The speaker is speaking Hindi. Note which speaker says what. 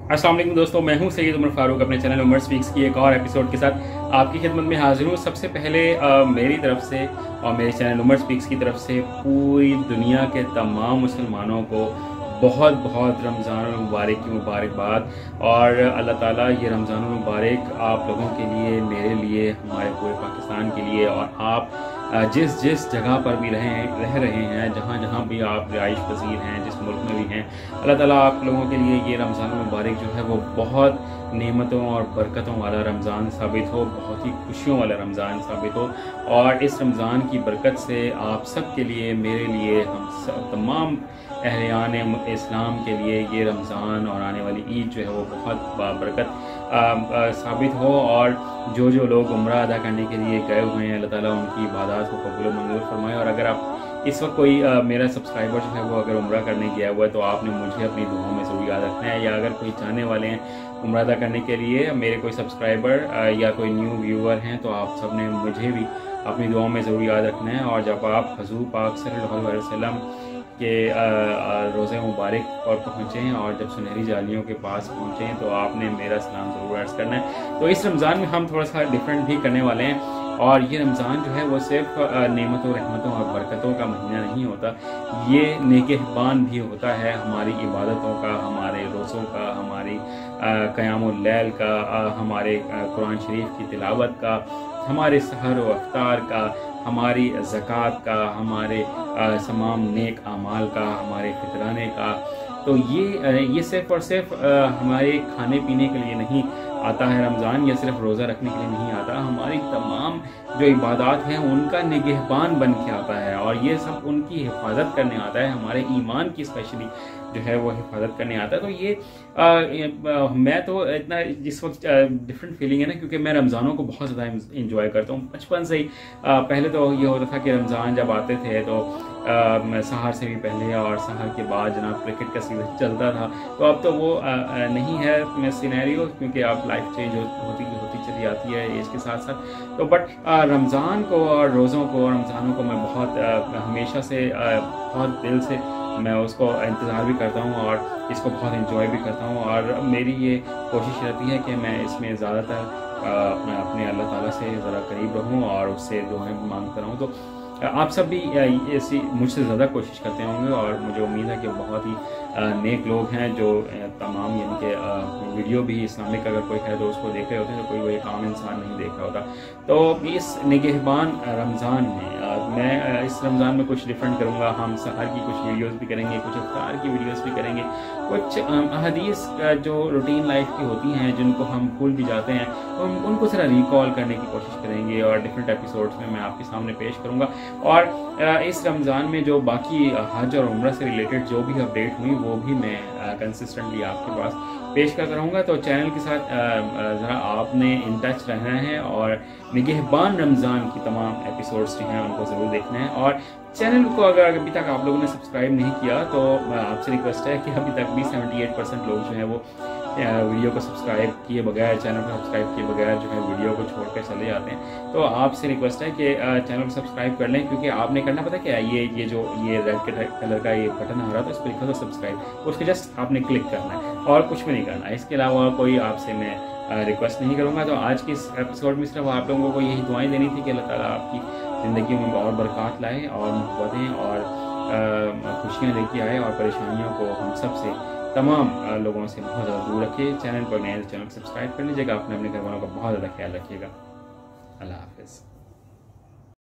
Speaker 1: अस्सलाम वालेकुम दोस्तों, मैं हूं सैयद उमर फारूक अपने चैनल उमर स्पीक्स की एक और एपिसोड के साथ आपकी खिदमत में हाजिर हूं। सबसे पहले मेरी तरफ से और मेरे चैनल उमर स्पीक्स की तरफ से पूरी दुनिया के तमाम मुसलमानों को बहुत बहुत रमज़ान मुबारक की मुबारकबाद। और अल्लाह ताला ये रमज़ान मुबारक आप लोगों के लिए, मेरे लिए, हमारे पूरे पाकिस्तान के लिए और आप जिस जिस जगह पर भी रह रहे हैं, जहाँ जहाँ भी आप रिहाइश पसीर हैं, जिस मुल्क में भी हैं, अल्लाह ताला आप लोगों के लिए ये रमज़ान मुबारक जो है वो बहुत नेमतों और बरकतों वाला रमज़ान साबित हो, बहुत ही खुशियों वाला रमज़ान साबित हो। और इस रमज़ान की बरकत से आप सब के लिए, मेरे लिए, हम सब तमाम अहलियान इस्लाम के लिए ये रमज़ान और आने वाली ईद जो है वो बहुत बरकत साबित हो। और जो जो लोग उम्रा अदा करने के लिए गए हुए हैं, अल्लाह ताला उनकी इबादत को कबूल मंजूर फरमाए। और अगर आप इस वक्त कोई मेरा सब्सक्राइबर जो है वो अगर उम्रा करने गया हुआ है तो आपने मुझे अपनी दुआओं में ज़रूर याद रखना है। या अगर कोई चाहने वाले हैं उम्रा अदा करने के लिए, मेरे कोई सब्सक्राइबर या कोई न्यू व्यूअर हैं, तो आप सब ने मुझे भी अपनी दुआओं में ज़रूर याद रखना है। और जब आप हुज़ूर पाक सल्लल्लाहु अलैहि वसल्लम के रोज़े मुबारक पर पहुँचें और जब सुनहरी जालियों के पास पहुँचें तो आपने मेरा सलाम ज़रूर अर्ज़ करना है। तो इस रमज़ान में हम थोड़ा सा डिफरेंट भी करने वाले हैं। और ये रमज़ान जो है वो सिर्फ नेमतों, रहमतों और बरकतों का महीना नहीं होता, ये नेगहबान भी होता है हमारी इबादतों का, हमारे रोज़ों का, हमारी क़यामुल लैल का, हमारे कुरान शरीफ की तिलावत का, हमारे सहर व अफ्तार का, हमारी ज़कात का, हमारे तमाम नेक आमाल का, हमारे फितराने का। तो ये सिर्फ और सिर्फ हमारे खाने पीने के लिए नहीं आता है रमज़ान, या सिर्फ रोज़ा रखने के लिए नहीं आता, हमारी तमाम जो इबादत हैं उनका निगहबान बन के आता है। और ये सब उनकी हिफाजत करने आता है, हमारे ईमान की स्पेशली जो है वो हिफाजत करने आता है। तो ये मैं तो इतना इस वक्त डिफरेंट फीलिंग है ना, क्योंकि मैं रमज़ानों को बहुत ज़्यादा इंजॉय करता हूँ बचपन से ही। पहले तो ये होता था कि रमज़ान जब आते थे तो सहर से भी पहले और सहर के बाद जनाब क्रिकेट का सीज़न चलता था। तो अब तो वो नहीं है सिनेरियो, क्योंकि अब लाइफ चेंज होती चली आती है एज के साथ साथ। तो बट रमज़ान को और रोज़ों को, रमज़ानों को मैं बहुत हमेशा से बहुत दिल से मैं उसको इंतज़ार भी करता हूँ और इसको बहुत इंजॉय भी करता हूँ। और मेरी ये कोशिश रहती है कि मैं इसमें ज़्यादातर अपने अल्लाह ताला से ज़रा करीब रहूँ और उससे दुआएं मांगता रहूँ। तो आप सब भी ऐसी मुझसे ज़्यादा कोशिश करते होंगे और मुझे उम्मीद है कि बहुत ही नेक लोग हैं जो तमाम यानी कि वीडियो भी इस्लामिक अगर कोई है तो उसको देख रहे होते हैं, तो कोई वो एक आम इंसान नहीं देख रहा होता। तो इस निगहबान रमज़ान में मैं इस रमज़ान में कुछ डिफरेंट करूँगा। हम सहर की कुछ वीडियोस भी करेंगे, कुछ इफ्तार की वीडियोस भी करेंगे, कुछ अहदीस जो रूटीन लाइफ की होती हैं जिनको हम भूल भी जाते हैं, तो हम उनको ज़रा रिकॉल करने की कोशिश करेंगे और डिफरेंट एपिसोड्स में मैं आपके सामने पेश करूँगा। और इस रमज़ान में जो बाकी हज और उम्रा से रिलेटेड जो भी अपडेट हुई वो भी मैं कंसिस्टेंटली आपके पास पेश करता रहूँगा। तो चैनल के साथ ज़रा आपने इन टच रहना है और निगहबान रमज़ान की तमाम एपिसोड्स जो हैं उनको ज़रूर देखना है। और चैनल को अगर अभी तक आप लोगों ने सब्सक्राइब नहीं किया तो आपसे रिक्वेस्ट है कि अभी तक भी 78% लोग जो हैं वो वीडियो को सब्सक्राइब किए बगैर, चैनल को सब्सक्राइब किए बगैर जो है वीडियो को छोड़कर चले जाते हैं। तो आपसे रिक्वेस्ट है कि चैनल को सब्सक्राइब कर लें, क्योंकि आपने करना पता क्या है, ये रेड कलर का ये बटन आ रहा था, इस पर लिखा था सब्सक्राइब, उसको जस्ट आपने क्लिक करना है और कुछ भी नहीं करना है। इसके अलावा कोई आपसे मैं रिक्वेस्ट नहीं करूँगा। तो आज की इस एपिसोड में सिर्फ आप लोगों को यही दुआएं देनी थी कि अल्लाह ताला आपकी ज़िंदगी में और बरकत लाए और मोहब्बतें और खुशियाँ लेके आए और परेशानियों को हम सब से, तमाम लोगों से बहुत ज़्यादा दूर रखिए। चैनल पर नए चैनल को सब्सक्राइब कर लीजिएगा। अपने घरवालों का बहुत ज़्यादा ख्याल रखिएगा। अल्लाह हाफ़िज़।